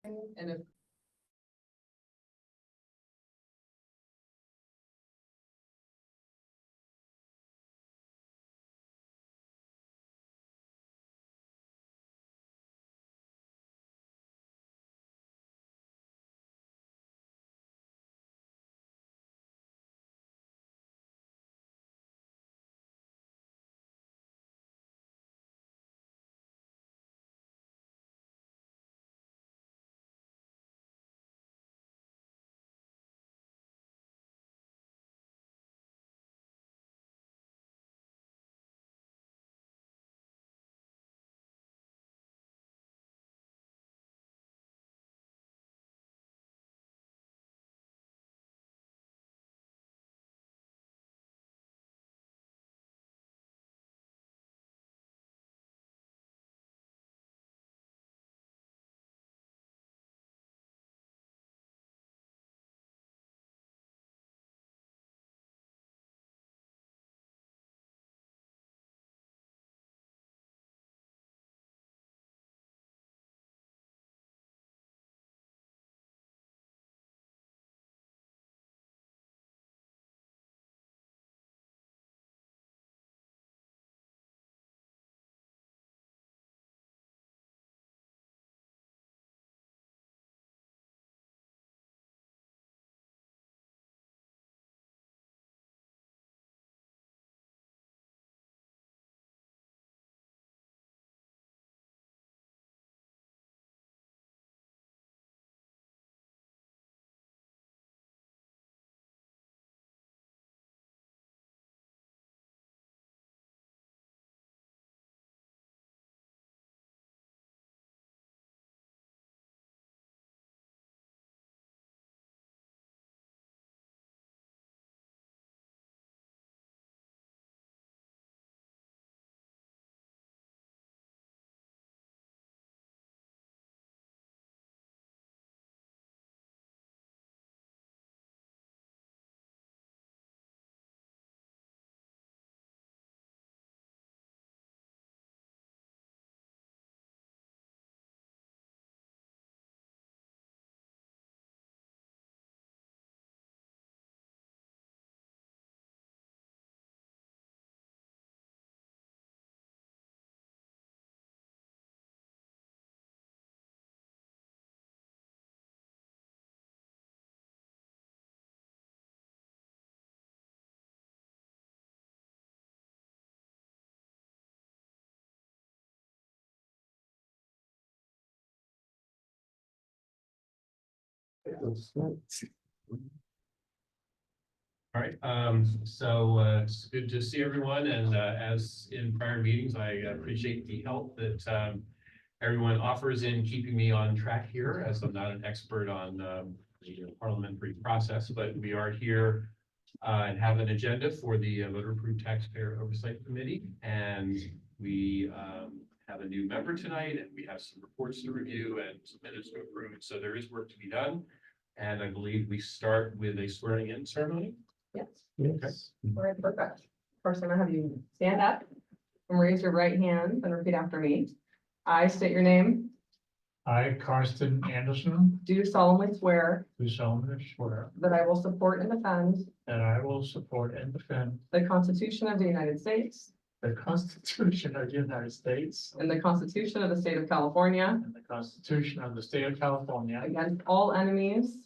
And if All right, it's good to see everyone, and as in prior meetings, I appreciate the help that everyone offers in keeping me on track here, as I'm not an expert on the parliamentary process, but we are here and have an agenda for the Voter Approved Taxpayer Oversight Committee, and we have a new member tonight, and we have some reports to review and some minutes to approve, so there is work to be done. And I believe we start with a swearing in ceremony. yes, Yes. all right, perfect. First, I'm gonna have you stand up and raise your right hand and repeat after me. I state your name, I, Karsten Anderson, do solemnly swear do solemnly swear that I will support and defend that I will support and defend the Constitution of the United States the Constitution of the United States and the Constitution of the State of California and the Constitution of the State of California against all enemies,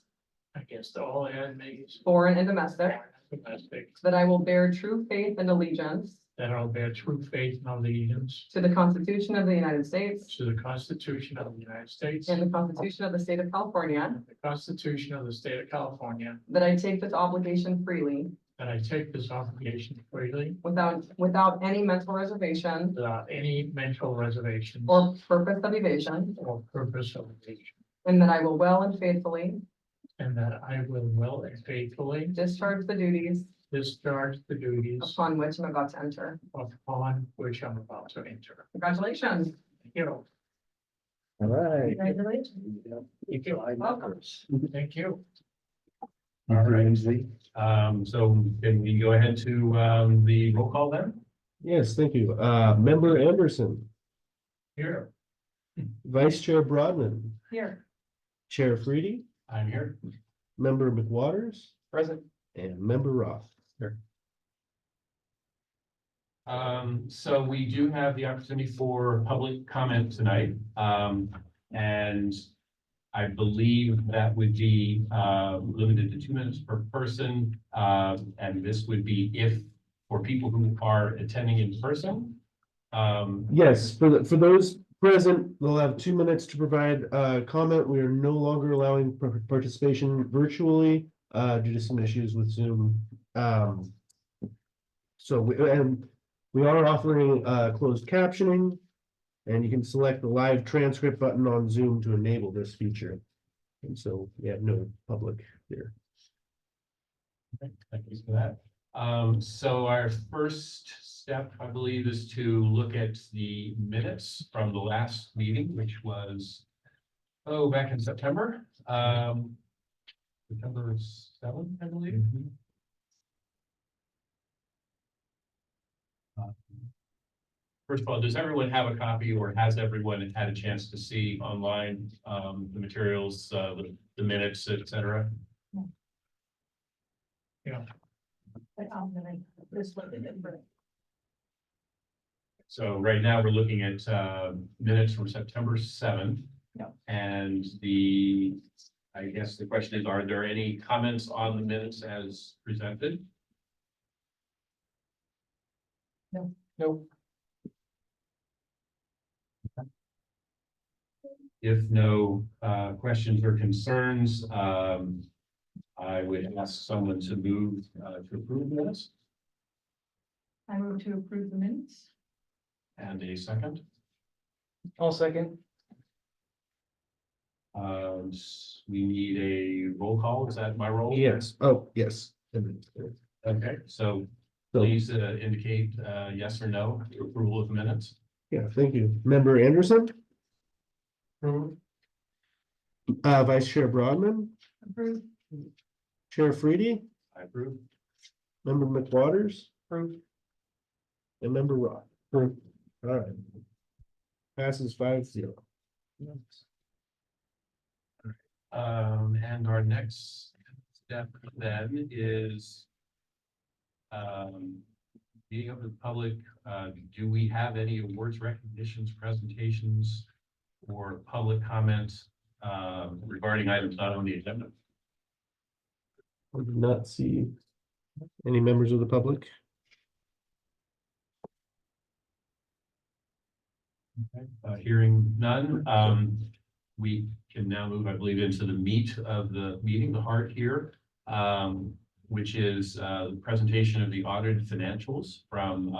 against all enemies, foreign and domestic, foreign and domestic, that I will bear true faith and allegiance that I will bear true faith and allegiance to the Constitution of the United States to the Constitution of the United States and the Constitution of the State of California, and the Constitution of the State of California, that I take this obligation freely that I take this obligation freely without any mental reservation without any mental reservation or purpose of evasion, or purpose of evasion, and that I will well and faithfully and that I will well and faithfully discharge the duties discharge the duties upon which I'm about to enter. upon which I'm about to enter. Congratulations. Thank you. All right. Congratulations. Thank you. Welcome. Thank you. All right. So can we go ahead to the roll call then? Yes, thank you. Member Anderson, Here. Vice Chair Broadman, Here. Chair Freedy, I'm here. Member McWaters, Present. and Member Roth. So we do have the opportunity for public comment tonight. And I believe that would be, limited to 2 minutes per person. And this would be if, for people who are attending in person. Yes, for those present, they'll have 2 minutes to provide comment. We are no longer allowing participation virtually due to some issues with Zoom. So we are offering closed captioning, and you can select the live transcript button on Zoom to enable this feature. And so we have no public here. Thank you for that. So our first step, I believe, is to look at the minutes from the last meeting, which was, back in September. September 7th, I believe. First of all, does everyone have a copy, or has everyone had a chance to see online the materials, the minutes, et cetera? But I'm gonna, this one, So right now, we're looking at minutes from September 7th. Yeah. And I guess the question is, are there any comments on the minutes as presented? No. Nope. If no questions or concerns, I would ask someone to move to approve the minutes. I move to approve the minutes. And a second. I'll second. We need a roll call. Is that my role? Yes, oh, yes. Okay, so So, please indicate yes or no to approval of the minutes. yeah, thank you. Member Anderson, Vice Chair Broadman, Approve. Chair Freedy, I approve. Member McWaters, Approved. and Member Roth. All right. Passes 5-0. And our next step then is meeting up with the public. Do we have any awards, recognitions, presentations, or public comments regarding items not on the agenda? I do not see any members of the public. Hearing none, we can now move, I believe, into the meat of the meeting, the heart here, which is the presentation of the audited financials from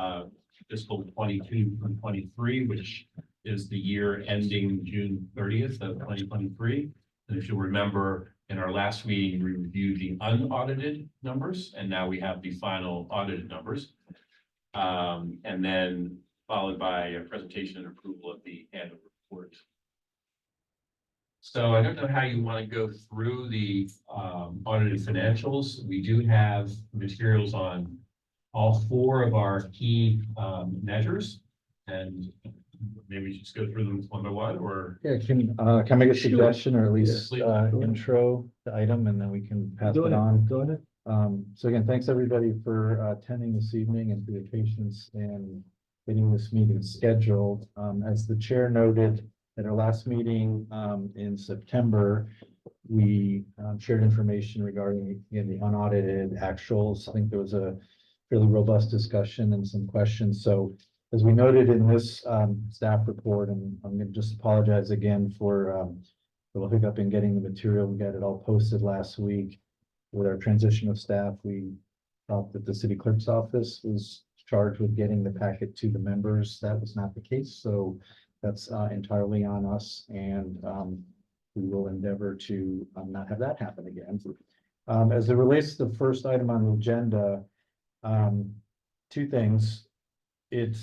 fiscal 22 and 23, which is the year ending June 30th of 2023. And if you'll remember, in our last meeting, we reviewed the unaudited numbers, and now we have the final audited numbers. And then followed by a presentation and approval of the annual report. So I don't know how you want to go through the audited financials. We do have materials on all 4 of our key measures, and maybe we should just go through them one by one, or Yeah, can I make a suggestion, or at least Yeah. intro the item, and then we can pass Go it ahead, on? go ahead. So again, thanks everybody for attending this evening and for your patience in getting this meeting scheduled. As the chair noted at our last meeting in September, we shared information regarding, again, the unaudited actuals. I think there was a fairly robust discussion and some questions. So as we noted in this staff report, and I'm going to just apologize again for the hiccup in getting the material. We got it all posted last week. With our transition of staff, we thought that the city clerk's office was charged with getting the packet to the members. That was not the case, so that's entirely on us, and we will endeavor to not have that happen again. As it relates to the first item on the agenda, 2 things. It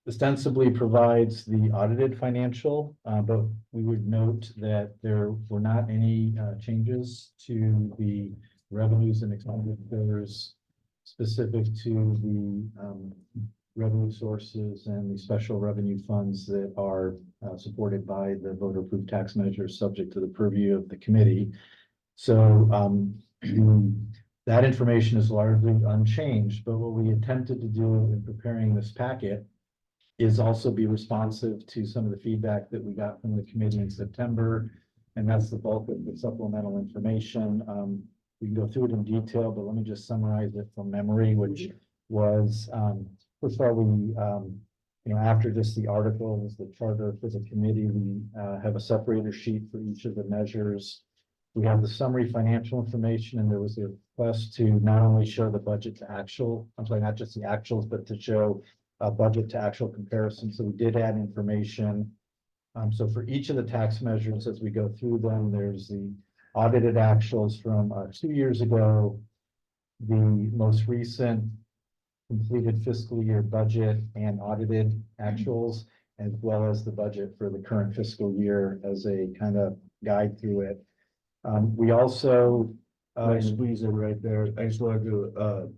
ostensibly provides the audited financial, but we would note that there were not any changes to the revenues and expenditures specific to the revenue sources and the special revenue funds that are supported by the voter approved tax measures subject to the purview of the committee. So that information is largely unchanged, but what we attempted to do in preparing this packet is also be responsive to some of the feedback that we got from the committee in September. And that's the bulk of the supplemental information. We can go through it in detail, but let me just summarize it from memory, which was, first of all, we, after just the articles, the charter for the committee, we have a separator sheet for each of the measures. We have the summary financial information, and there was a request to not only show the budget to actual, I'm sorry, not just the actuals, but to show a budget to actual comparison. So we did add information. So for each of the tax measures, as we go through them, there's the audited actuals from 2 years ago, the most recent completed fiscal year budget and audited actuals, as well as the budget for the current fiscal year as a kind of guide through it. We also, I squeeze in right there. I just wanted to,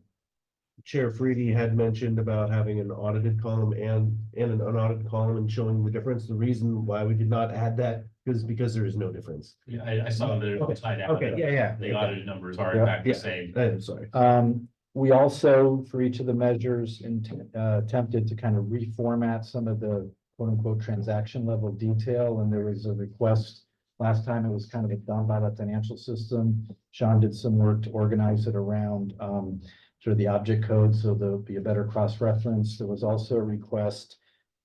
Chair Freedy had mentioned about having an audited column and an unaudited column and showing the difference. The reason why we did not add that is because there is no difference. Yeah, I saw that it was tied out. Okay, yeah. The audited numbers are in fact the same. I'm sorry. we also, for each of the measures, attempted to kind of reformat some of the quote unquote transaction level detail. And there was a request last time, it was kind of done by the financial system. Sean did some work to organize it around sort of the object code, so there'll be a better cross-reference. There was also a request,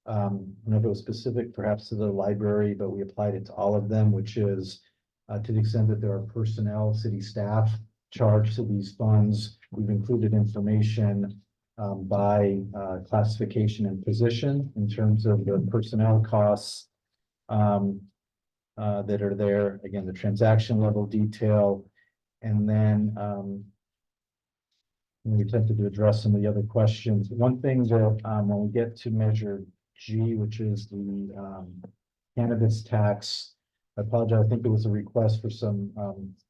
I don't know if it was specific perhaps to the library, but we applied it to all of them, which is to the extent that there are personnel, city staff charged to these funds, we've included information by classification and position in terms of the personnel costs that are there. Again, the transaction level detail, and then we attempted to address some of the other questions. One thing that when we get to measure G, which is the cannabis tax, I apologize. I think there was a request for some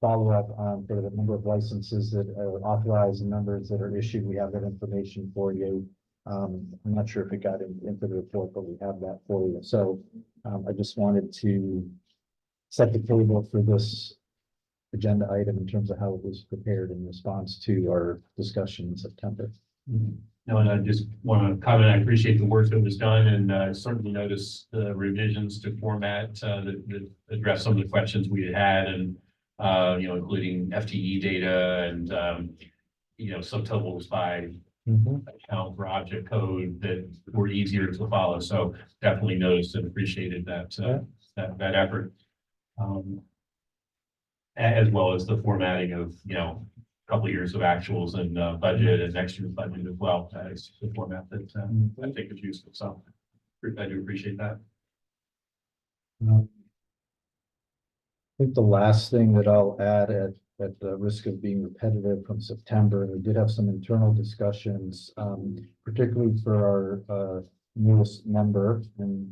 follow-up for the number of licenses that are authorized and numbers that are issued. We have that information for you. I'm not sure if it got into the report, but we have that for you. So I just wanted to set the table for this agenda item in terms of how it was prepared in response to our discussion in September. No, and I just want to comment, I appreciate the work that was done, and certainly notice the revisions to format that address some of the questions we had, and including FTE data and subtotals by account for object code that were easier to follow. So definitely noticed and appreciated that effort. As well as the formatting of, a couple of years of actuals and budget and next year's budget as well. It's the format that I think is useful. So I do appreciate that. I think the last thing that I'll add at the risk of being repetitive from September, we did have some internal discussions, particularly for our newest member, and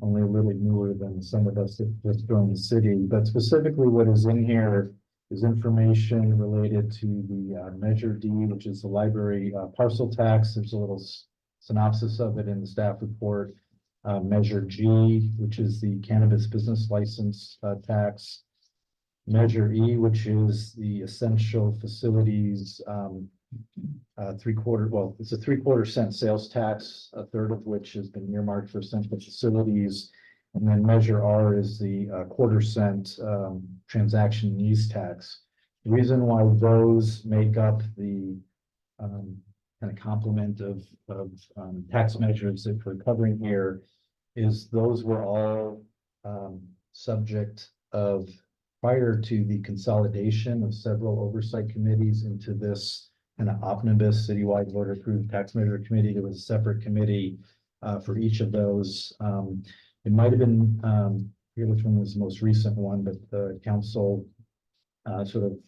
only a little newer than some of us that just joined the city. But specifically what is in here is information related to the Measure D, which is the library parcel tax. There's a little synopsis of it in the staff report. Measure G, which is the cannabis business license tax. Measure E, which is the essential facilities it's a 3/4 cent sales tax, a third of which has been earmarked for essential facilities. And then Measure R is the 1/4 cent transaction use tax. The reason why those make up the kind of complement of tax measures that we're covering here is those were all subject of, prior to the consolidation of several oversight committees into this kind of omnibus citywide voter approved tax measure committee. There was a separate committee for each of those. It might have been, I forget which one was the most recent one, but the council sort of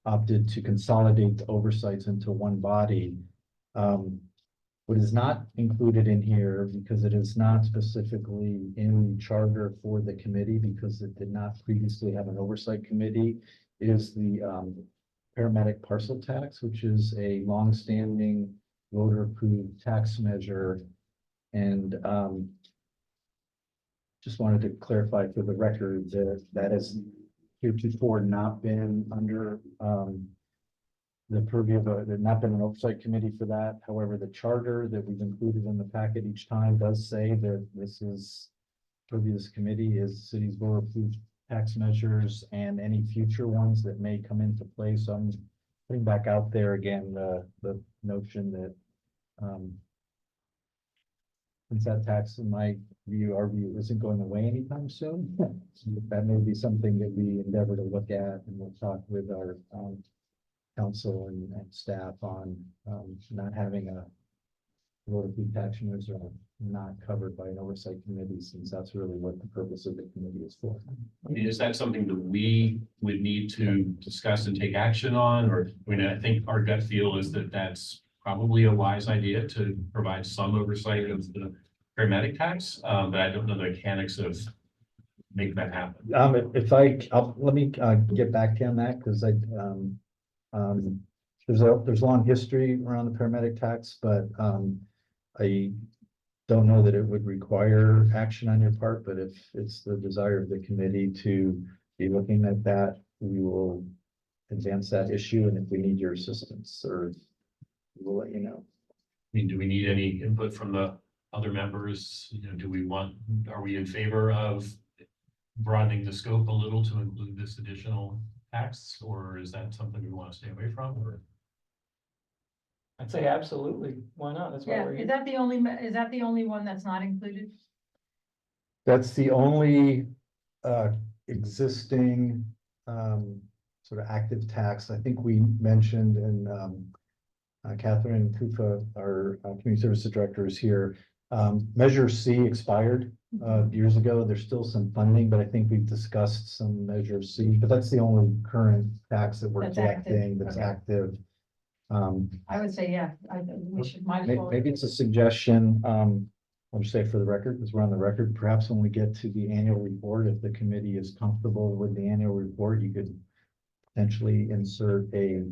opted to consolidate the oversights into one body. What is not included in here, because it is not specifically in the charter for the committee, because it did not previously have an oversight committee, is the paramedic parcel tax, which is a longstanding voter approved tax measure. And just wanted to clarify for the record that that has heretofore not been under, the purview of, there's not been an oversight committee for that. However, the charter that we've included in the packet each time does say that this is purview of this committee is city's board approved tax measures and any future ones that may come into play. So I'm putting back out there again, the notion that, since that tax, in my view, our view, isn't going away anytime soon. That may be something that we endeavor to look at, and we'll talk with our, council and staff on, not having a voter food tax measures are not covered by an oversight committee, since that's really what the purpose of the committee is for. I mean, is that something that we would need to discuss and take action on? Or, I mean, I think our gut feel is that that's probably a wise idea to provide some oversight of the paramedic tax, but I don't know the mechanics of making that happen. Let me get back to you on that, because there's a long history around the paramedic tax, but I don't know that it would require action on your part, but if it's the desire of the committee to be looking at that, we will advance that issue, and if we need your assistance, or we'll let you know. I mean, do we need any input from the other members? You know, are we in favor of broadening the scope a little to include this additional tax, or is that something we want to stay away from? Or I'd say absolutely. Why not? That's why Yeah, we're is here. that the only one that's not included? That's the only existing sort of active tax. I think we mentioned, and Catherine Kufa, our community services director, is here. Measure C expired years ago. There's still some funding, but I think we've discussed some Measure C, but that's the only current tax that we're That's active. collecting that's Okay. active. I would say, yeah, might as well. Maybe it's a suggestion, I'll just say for the record, because we're on the record, perhaps when we get to the annual report, if the committee is comfortable with the annual report, you could potentially insert a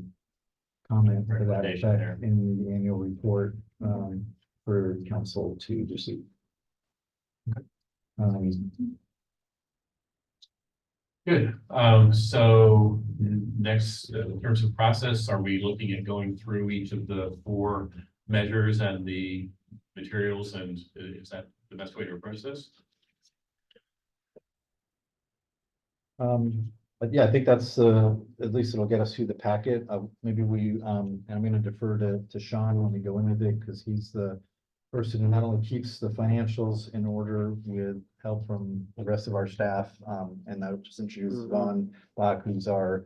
comment to that Recommendation effect there. in the annual report, for council to receive. good. So next, in terms of process, are we looking at going through each of the 4 measures and the materials, and is that the best way to approach this? But yeah, I think that's, at least it'll get us through the packet. Maybe we, and I'm gonna defer to Sean when we go into it, because he's the person who not only keeps the financials in order with help from the rest of our staff, and I'll just introduce Vaughn Bach, who's our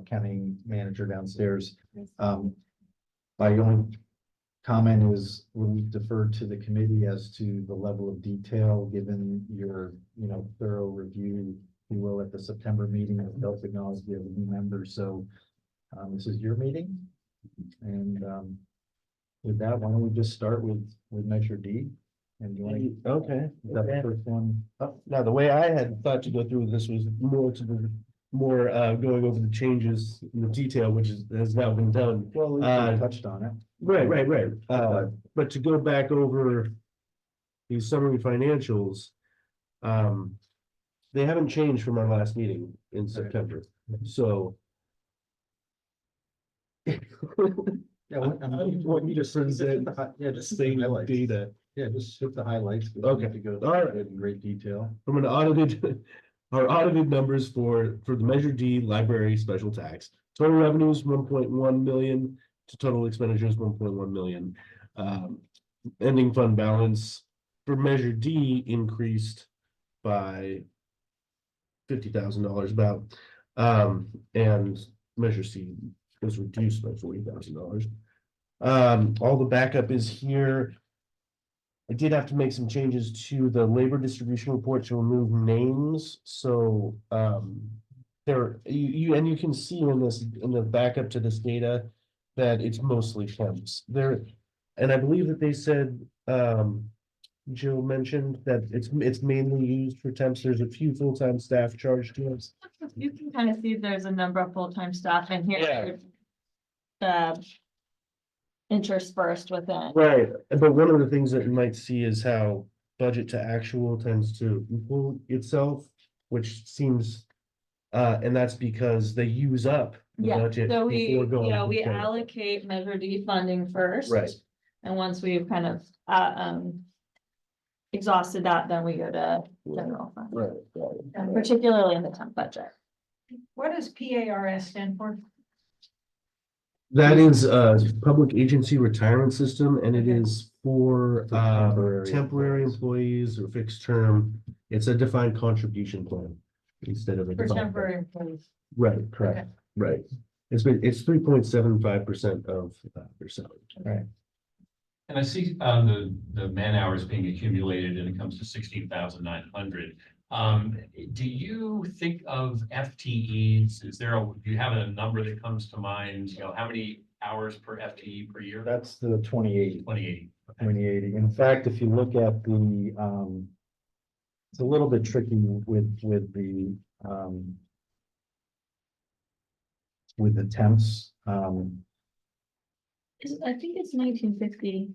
county manager downstairs. My only comment is, we'll defer to the committee as to the level of detail, given your, thorough review, if you will, at the September meeting. It helps acknowledge we have a new member, so this is your meeting. And with that, why don't we just start with Measure D? And you want to, Okay. is that the first one? Now, the way I had thought to go through with this was more going over the changes in the detail, which has now been done. Well, we touched on it. Right. But to go back over these summary financials, they haven't changed from our last meeting in September, so. Yeah, Want you to present the same data. Yeah, just hit the highlights. We Okay. don't have to go All right. through it in great detail. From an audited, our audited numbers for the Measure D library special tax. Total revenues 1.1 million to total expenditures 1.1 million. Ending fund balance for Measure D increased by $50,000 about, and Measure C was reduced by $40,000. All the backup is here. I did have to make some changes to the labor distribution report to remove names, so there you can see in the backup to this data that it's mostly temps there, and I believe that they said Jill mentioned that it's mainly used for temps. There's a few full-time staff charged to us. You can kind of see there's a number of full-time staff in here. Interspersed within. Right, but one of the things that you might see is how budget to actual tends to equal itself, which seems, and that's because they use up the Yeah, budget so before going. to we general. allocate Measure D funding first. Right. And once we've kind of, exhausted that, then we go to general fund, Right. particularly in the temp budget. What does PARS stand for? That is a public agency retirement system, and it is for For temporary temporary employees. employees or fixed term. It's a defined contribution plan instead of a. For defined- temporary employees. Right, Correct. right. It's 3.75% of their salary. And I see the man hours being accumulated and it comes to 16,900. Do you think of FTEs? Do you have a number that comes to mind? You know, how many hours per FTE per year? That's the 2080. 2080. Okay. 2080. In fact, if you look at the, it's a little bit tricky with the temps. I think it's 1950.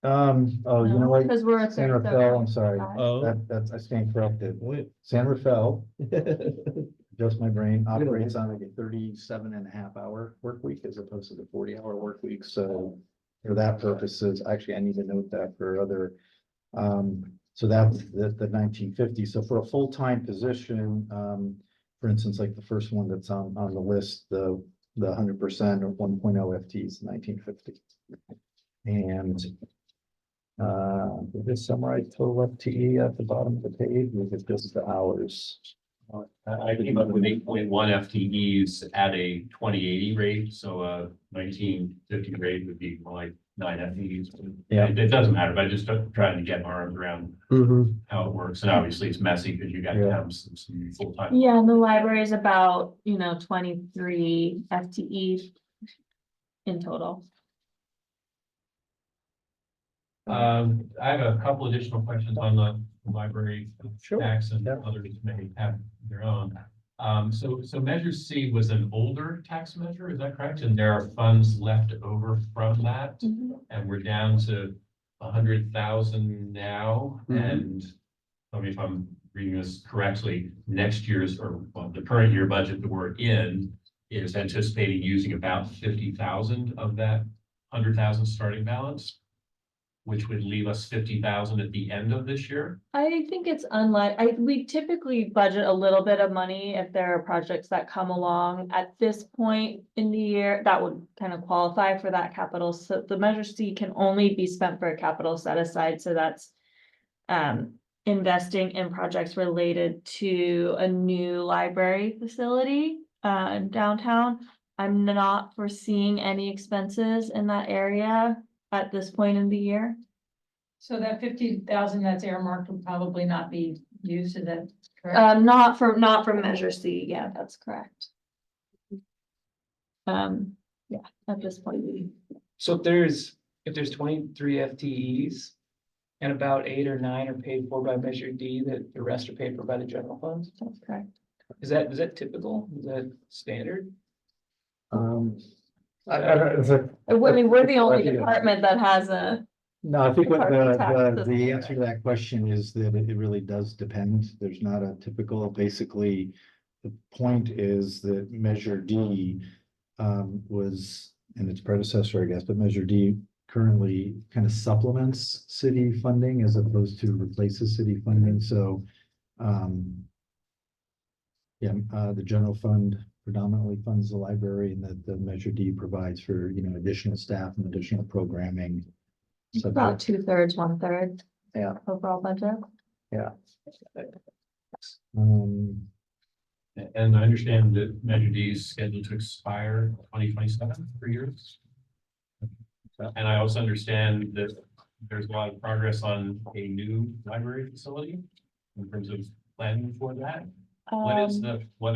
Oh, you know what? Because we're at San Rafael, I'm sorry. Oh. That's, I stand corrected. Wait. San Rafael, just my brain, operates on like a 37.5 hour work week as opposed to the 40 hour work week. So for that purposes, actually, I need to note that for other, so that's the 1950. So for a full-time position, for instance, like the first one that's on the list, the 100% or 1.0 FTs, 1950. And this summarize total FTE at the bottom of the page, with just the hours. I came up with 8.1 FTEs at a 2080 rate, so a 1950 rate would be more like 9 FTEs. Yeah. It doesn't matter, but I just trying to get my arms around Mhm. how it works. And obviously it's messy because you got to Yeah. have some full-time. Yeah, and the library is about, 23 FTE in total. I have a couple additional questions on the library tax and Yeah. others may have their own. So Measure C was an older tax measure, is that correct? And there are funds left over from that? And we're down to 100,000 now, and tell me if I'm reading this correctly, next year's or the current year budget that we're in is anticipating using about 50,000 of that 100,000 starting balance, which would leave us 50,000 at the end of this year. I think it's we typically budget a little bit of money if there are projects that come along at this point in the year that would kind of qualify for that capital. So the Measure C can only be spent for a capital set aside. So that's investing in projects related to a new library facility in downtown. I'm not foreseeing any expenses in that area at this point in the year. So that 50,000 that's earmarked would probably not be used, is that correct? Not from Measure C, yeah, that's correct. Yeah, at this point, So if there's 23 FTEs and about 8 or 9 are paid for by Measure D, that the rest are paid for by the general funds? that's correct. Is that typical? Is that standard? I don't, it's a, I mean, we're the only Yeah. department that has a, no, I think what Department tax the system. answer to that question is that it really does depend. There's not a typical, basically, the point is that Measure D was, and its predecessor, I guess, but Measure D currently kind of supplements city funding as opposed to replaces city funding. So the general fund predominantly funds the library, and the Measure D provides for, additional staff and additional programming. it's about 2/3, 1/3. Yeah. Overall budget. And I understand that Measure D is scheduled to expire 2027 for years. And I also understand that there's a lot of progress on a new library facility in terms of planning for that. What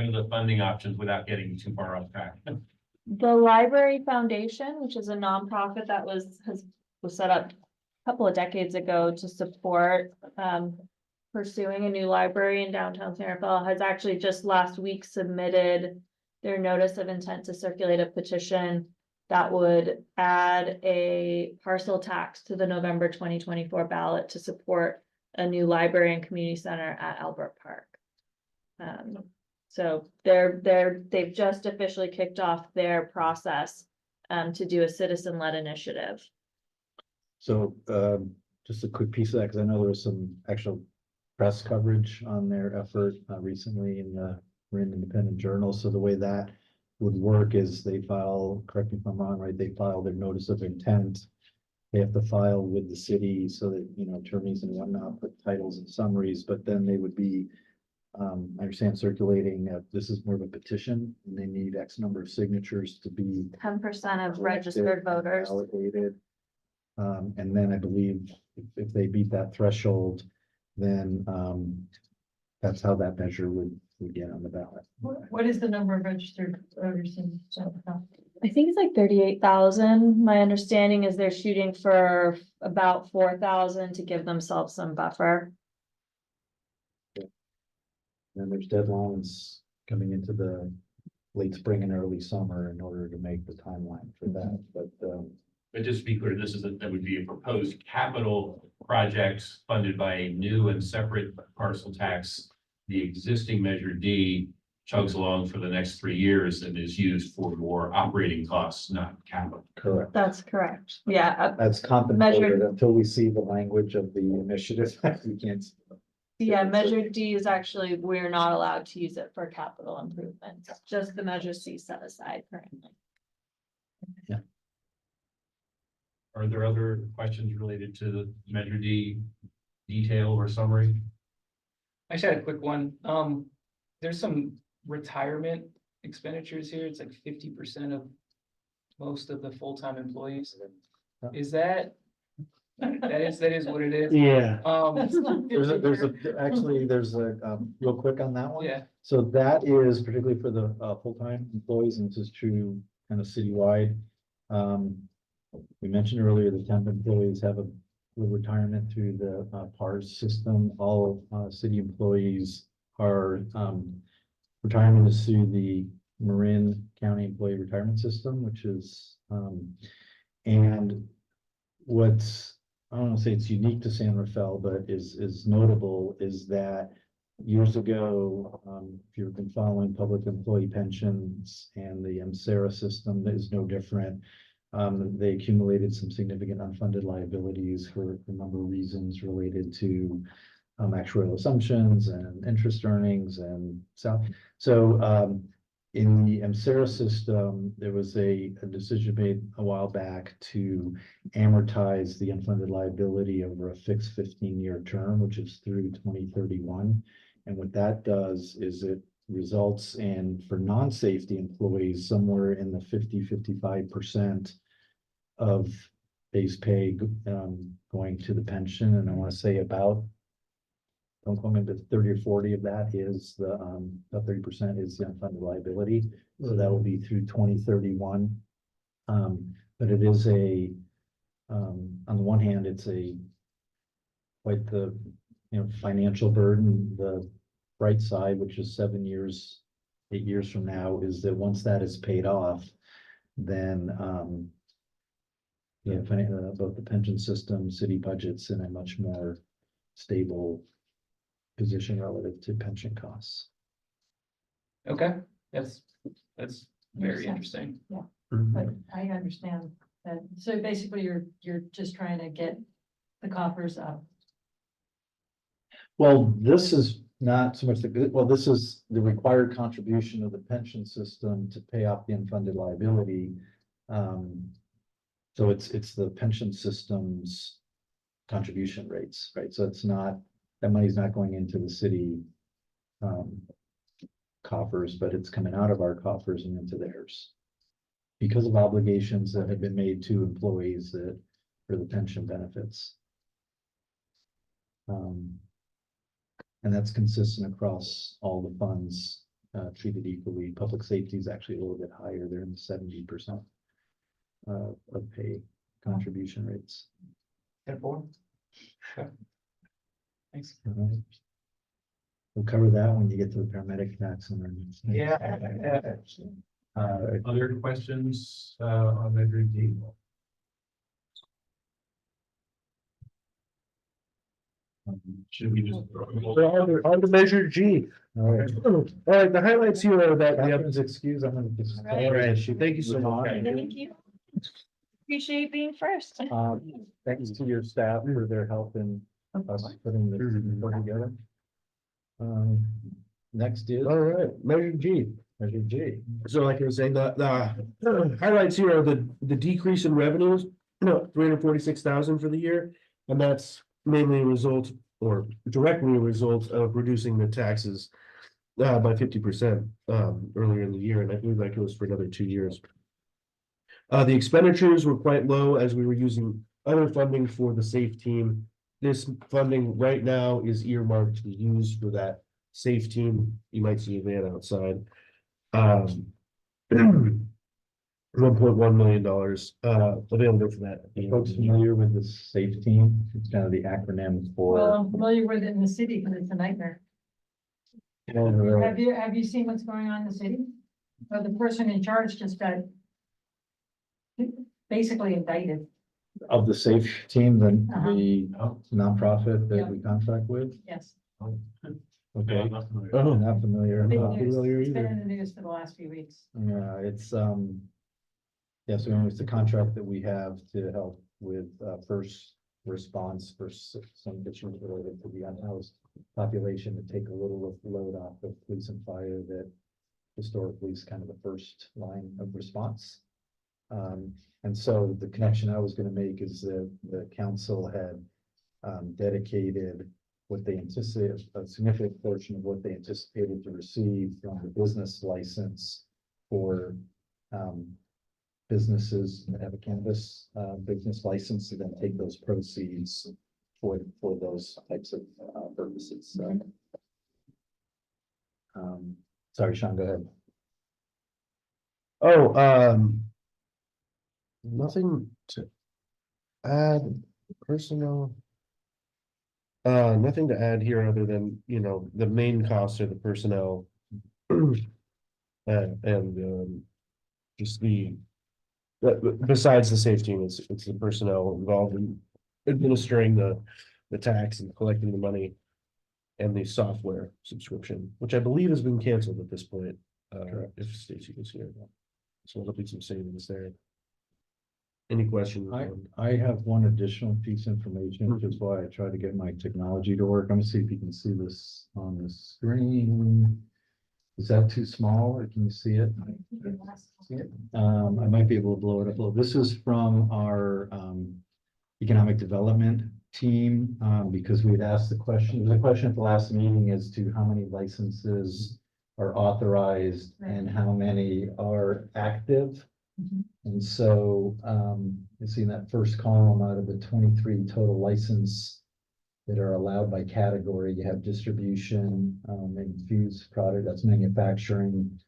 are the funding options without getting too far off track? The Library Foundation, which is a nonprofit that was set up a couple of decades ago to support pursuing a new library in downtown San Rafael, has actually just last week submitted their notice of intent to circulate a petition that would add a parcel tax to the November 2024 ballot to support a new library and community center at Albert Park. So they've just officially kicked off their process to do a citizen-led initiative. So, just a quick piece of that, because I know there was some actual press coverage on their effort recently in the Marin Independent Journal. So the way that would work is they file, correct me if I'm wrong, right? They file their notice of intent. They have to file with the city so that, you know, attorneys and whatnot put titles and summaries, but then they would be, I understand, circulating, this is more of a petition, and they need X number of signatures to be 10% of registered voters. validated. And then I believe if they beat that threshold, then that's how that measure would get on the ballot. What is the number of registered voters in South Dakota? I think it's like 38,000. My understanding is they're shooting for about 4,000 to give themselves some buffer. And there's deadlines coming into the late spring and early summer in order to make the timeline for that, But just to be clear, that would be a proposed capital project funded by a new and separate parcel tax. The existing Measure D chugs along for the next 3 years and is used for more operating costs, not capital. correct. That's correct. Yeah, That's contemplated Measured- until we see the language of the initiative. We can't. yeah, Measure D is actually, we're not allowed to use it for capital improvements, just the Measure C set aside currently. Are there other questions related to the Measure D detail or summary? I just had a quick one. There's some retirement expenditures here. It's like 50% of most of the full-time employees. Is that is what it is? Yeah, There's a real quick on that one. Yeah, So that is particularly for the full-time employees, and this is true kind of citywide. We mentioned earlier, the temp employees have a retirement through the PARS system. All city employees are retirement is through the Marin County Employee Retirement System, which is and what's, I don't want to say it's unique to San Rafael, but is notable is that years ago, if you've been following public employee pensions and the MSERA system, that is no different. They accumulated some significant unfunded liabilities for a number of reasons related to actuarial assumptions and interest earnings and so in the MSERA system, there was a decision made a while back to amortize the unfunded liability over a fixed 15-year term, which is through 2031. And what that does is it results in, for non-safety employees, somewhere in the 55% of base pay going to the pension. And I want to say about, don't quote me, but 30 or 40 of that is the about 30% is the unfunded liability. So that will be through 2031. But it is a on the one hand, it's quite the financial burden. The bright side, which is 7 years, 8 years from now, is that once that is paid off, then both the pension system, city budgets in a much more stable position relative to pension costs. okay, that's Makes very sense. interesting. But I understand that. So basically, you're just trying to get the coffers up. Well, this is not so much this is the required contribution of the pension system to pay off the unfunded liability. So it's the pension system's contribution rates, right? So it's not, that money's not going into the city coffers, but it's coming out of our coffers and into theirs. Because of obligations that have been made to employees that for the pension benefits. And that's consistent across all the funds treated equally. Public safety is actually a little bit higher. They're in the 70% of pay contribution rates. 10-4. Okay. Thanks. We'll cover that when you get to the paramedic tax. Yeah. Other questions on Measure D? Should we just? We're on to measure G. All right. All right, the highlights here are that we have. Catherine's excuse, I'm gonna just. All right, thank you so much. Thank you. Appreciate being first. Thanks to your staff for their help in us putting this report together. Next is All right, measure G. Measure G. So like I was saying, the highlights here are the decrease in revenues, no, 346,000 for the year. And that's mainly a result or directly a result of reducing the taxes by 50% earlier in the year, and I believe that goes for another 2 years. The expenditures were quite low as we were using other funding for the SAFE team. This funding right now is earmarked to be used for that SAFE team. You might see a van outside. $1.1 million available for that. Folks familiar with the SAFE team? It's kind of the acronym Well, for. I'm familiar with it in the city because it's a nightmare. Have you seen what's going on in the city? Well, the person in charge just got basically indicted. Of the SAFE team, Uh-huh. the nonprofit that Yeah. we contract with. Yes. Okay. I'm not familiar. Oh, Not familiar. Big Uh, news. familiar It's been either. in the news for the last few weeks. Yeah, it's, yeah, so it's the contract that we have to help with, first response for some issues related to the unhoused population, to take a little of the load off of police and fire that historically is kind of the first line of response. And so the connection I was gonna make is that the council had, dedicated what they anticipate, a significant portion of what they anticipated to receive from the business license for, businesses that have a cannabis, business license, to then take those proceeds for those types of, purposes, so. Sorry, Sean, go ahead. Oh, nothing to add personnel. Nothing to add here other than, the main costs are the personnel. And just besides the safety, it's the personnel involved in administering the tax and collecting the money. And the software subscription, which I believe has been canceled at this point, if Stacy was here. So there'll be some savings there. Any questions? I have one additional piece of information, which is why I try to get my technology to work. I'm gonna see if you can see this on the screen. Is that too small, or can you see it? See it? I might be able to blow it up a little. This is from our economic development team, because we had asked the question at the last meeting as to how many licenses are authorized and how many are active. Mhm. And so, you see in that first column, out of the 23 total license that are allowed by category, you have distribution, infused product, that's manufacturing,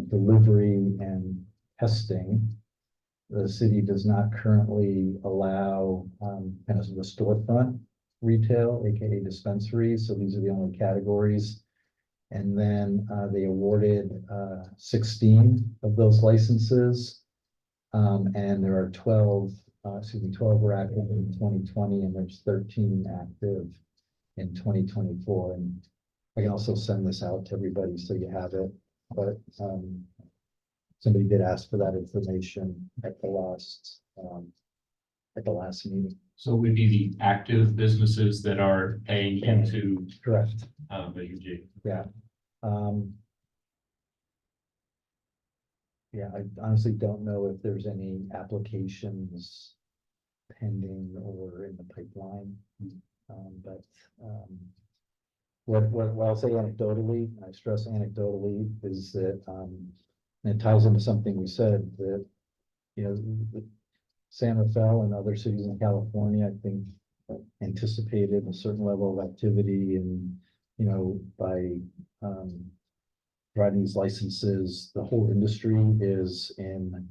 delivery and testing. The city does not currently allow, kind of the storefront retail, AKA dispensaries, so these are the only categories. And then, they awarded, 16 of those licenses. And there are 12 were active in 2020, and there's 13 active in 2024. And I can also send this out to everybody so you have it, but, somebody did ask for that information at the last meeting. So it would be the active businesses that are paying into, Correct. Measure G. Yeah. Yeah, I honestly don't know if there's any applications pending or in the pipeline. But what I'll say anecdotally, and I stress anecdotally, is that, and it ties into something we said, that, the San Rafael and other cities in California, I think, anticipated a certain level of activity, and, by driving these licenses, the whole industry is in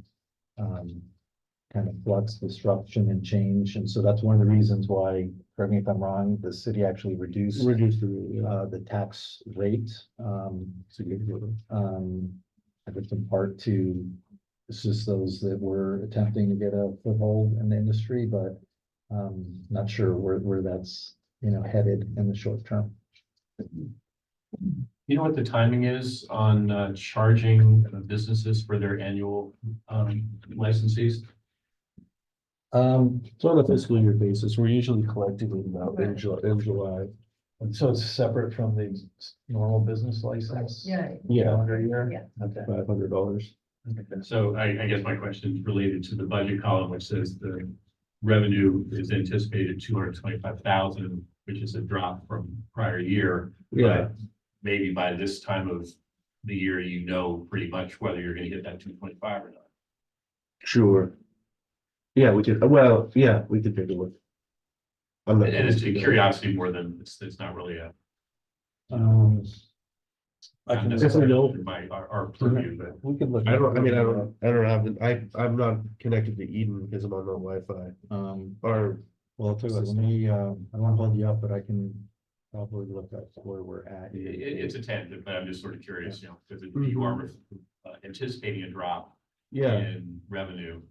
kind of flux, disruption and change. And so that's one of the reasons why, correct me if I'm wrong, the city actually reduced the tax rate. Significantly. I think in part to assist those that were attempting to get a foothold in the industry, but not sure where that's headed in the short term. You know what the timing is on charging businesses for their annual licenses? So on a fiscal year basis, we're usually collecting it about in July. And so it's separate from the normal business license? Yeah. Yeah, Calendar year? Yeah. Okay. $500. So I guess my question is related to the budget column, which says the revenue is anticipated 225,000, which is a drop from prior year. Yeah, But maybe by this time of the year, you know pretty much whether you're gonna hit that 225 or not. sure. Yeah, we could, well, yeah, we could take a look. I'm not- And it's a curiosity more than, it's not really a. I not can, necessarily know. by our purview, but we could look. I don't have, I'm not connected to Eden because I'm on the Wi-Fi. Or, Well, I'll tell you what, let me, I don't want to hold you up, but I can probably look up where we're at. it's a tentative, but I'm just sort of curious, because you are anticipating a drop yeah, in revenue.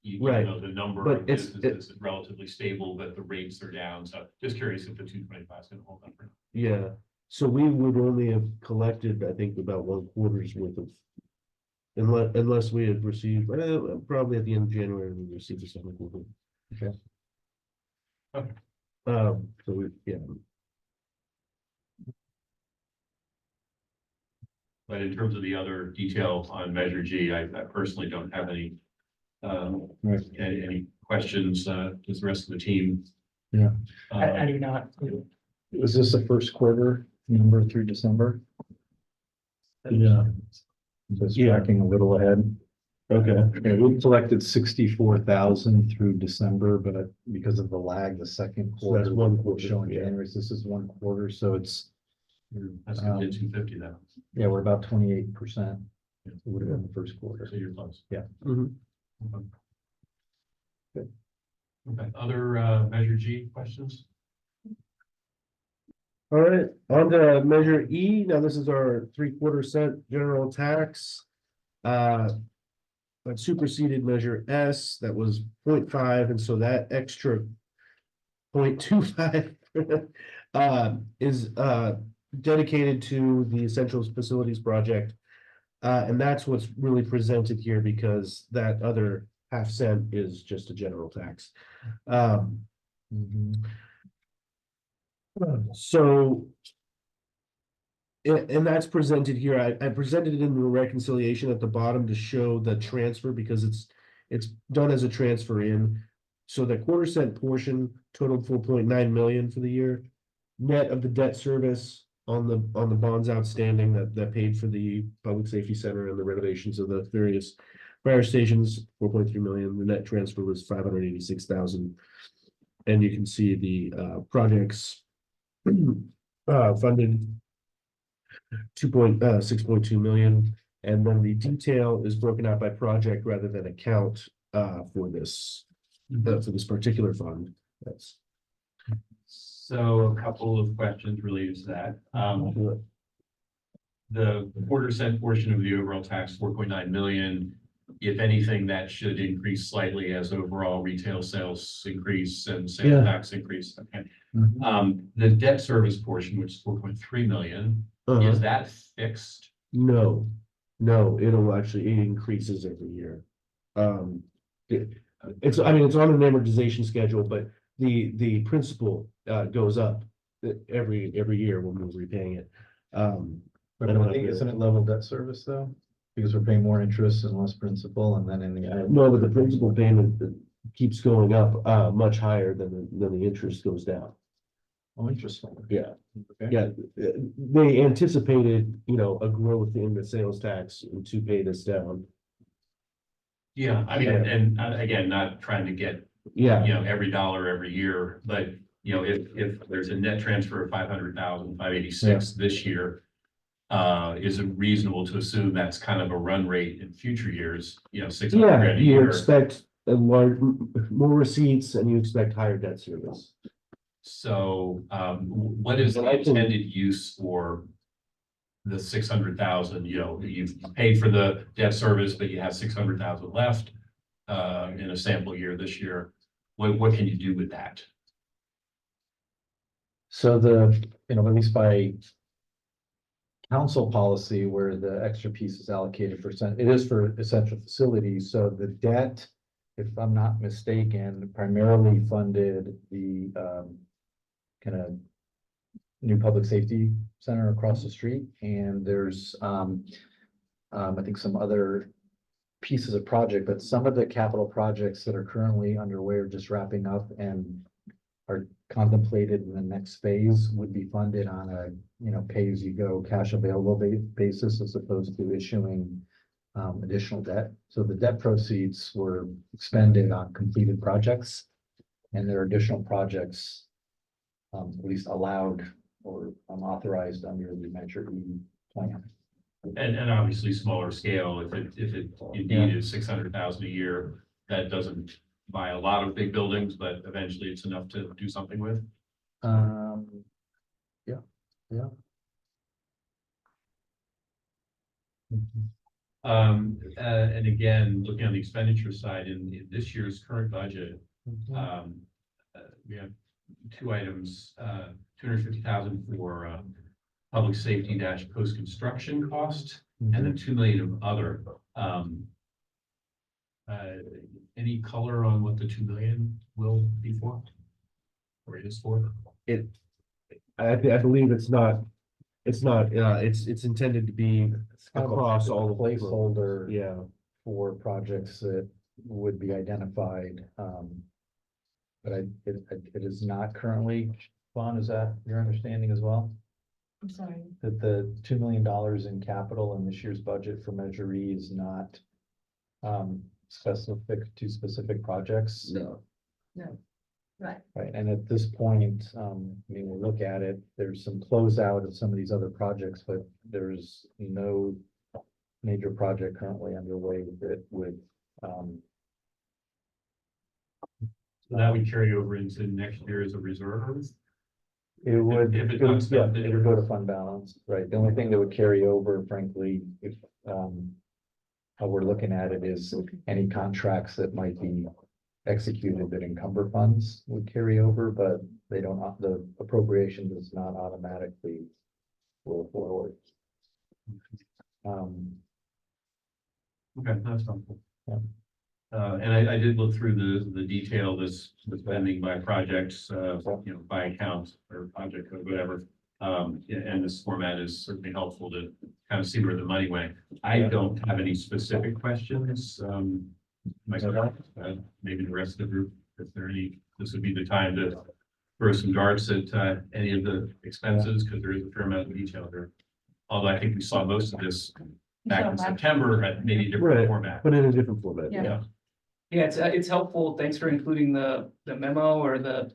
You Right. know, the number But of it's- businesses is relatively stable, but the rates are down. So just curious if the 225 is gonna hold up or not. yeah. So we would only have collected, I think, about 1/4's worth of. Unless we had received, probably at the end of January, we received a second quarter. Okay. Okay. So we, yeah, But in terms of the other detail on Measure G, I personally don't have any Right. any questions, does the rest of the team? Yeah. I do not. Was this the first quarter number through December? yeah, Just Yeah. tracking a little ahead. okay, Yeah, we collected 64,000 through December, but because of the lag, the second So that's quarter. one we're quarter, Showing yeah. January, so this is 1 quarter, so it's, That's gonna be 250 then, yeah, we're about 28%. It would have been the first quarter. so you're close. mhm. Okay. Good. Okay, other Measure G questions? All right, on to Measure E. Now, this is our 3/4 cent general tax. That superseded Measure S, that was 0.5, and so that extra 0.25 is dedicated to the Essentials Facilities Project. And that's what's really presented here because that other ½ cent is just a general tax. So. And that's presented here. I presented it in the reconciliation at the bottom to show the transfer because it's done as a transfer in. So the 1/4 cent portion totaled 4.9 million for the year. Net of the debt service on the bonds outstanding that paid for the public safety center and the renovations of the various fire stations, 4.3 million. The net transfer was 586,000. And you can see the projects funded 6.2 million, and then the detail is broken out by project rather than account for this particular fund. That's So a couple of questions related to that. The 1/4 cent portion of the overall tax, 4.9 million. If anything, that should increase slightly as overall retail sales increase and Yeah. sales tax increase. Okay. The debt service portion, which is 4.3 million, is that fixed? no, it'll actually, it increases every year. It's on an amortization schedule, but the principal goes up every year when we're repaying it. But I think, isn't it level debt service though? Because we're paying more interest and less principal, and then in the. No, but the principal payment keeps going up much higher than the interest goes down. Oh, interesting. Yeah. Okay. Yeah, they anticipated, a growth in the sales tax to pay this down. Yeah, I mean, and again, not trying to get, Yeah, every dollar every year, but, if there's a net transfer of 500,000, 586 this year. Is it reasonable to assume that's kind of a run rate in future years, 600 yeah, grand a you year? expect more receipts and you expect higher debt service. So, what is the But I think- intended use for the 600,000, you've paid for the debt service, but you have 600,000 left, in a sample year this year. What can you do with that? So the, at least by council policy where the extra piece is allocated for, it is for essential facilities, so the debt, if I'm not mistaken, primarily funded the, kind of new public safety center across the street, and there's, I think some other pieces of project, but some of the capital projects that are currently underway are just wrapping up and are contemplated in the next phase would be funded on a, pay-as-you-go cash available basis as opposed to issuing additional debt. So the debt proceeds were expended on completed projects, and there are additional projects at least allowed or authorized under the Measure E plan. And obviously smaller scale, if it indeed is 600,000 a year, that doesn't buy a lot of big buildings, but eventually it's enough to do something with. Yeah. And again, looking on the expenditure side in this year's current budget, we have two items, 250,000 for public safety dash post-construction cost, and then 2 million of other. Any color on what the 2 million will be for? Or is for? I believe it's intended to be across all the placeholder. Yeah, For projects that would be identified. But it is not currently, Vaughn, is that your understanding as well? I'm sorry. That the $2 million in capital in this year's budget for Measure E is not specific to specific projects? no. Right. Right, and at this point, we'll look at it, there's some closeout of some of these other projects, but there's no major project currently underway that would, So that would carry over into next year as a reserve. it would, If it's it would- not spent, yeah, then it would go to fund balance, right? The only thing that would carry over, frankly, if, how we're looking at it is any contracts that might be executed that encumber funds would carry over, but they don't, the appropriation does not automatically roll forward. Okay, that's helpful. Yeah. And I did look through the detail, this spending by projects, by account or project code, whatever. And this format is certainly helpful to kind of see where the money went. I don't have any specific questions. Myself, maybe the rest of the group, if there are any, this would be the time to throw some darts at any of the expenses, because there is a fair amount of detail there. Although I think we saw most of this back in September at maybe a different Right, format. but in a different format. Yeah. Yeah, it's helpful. Thanks for including the memo or the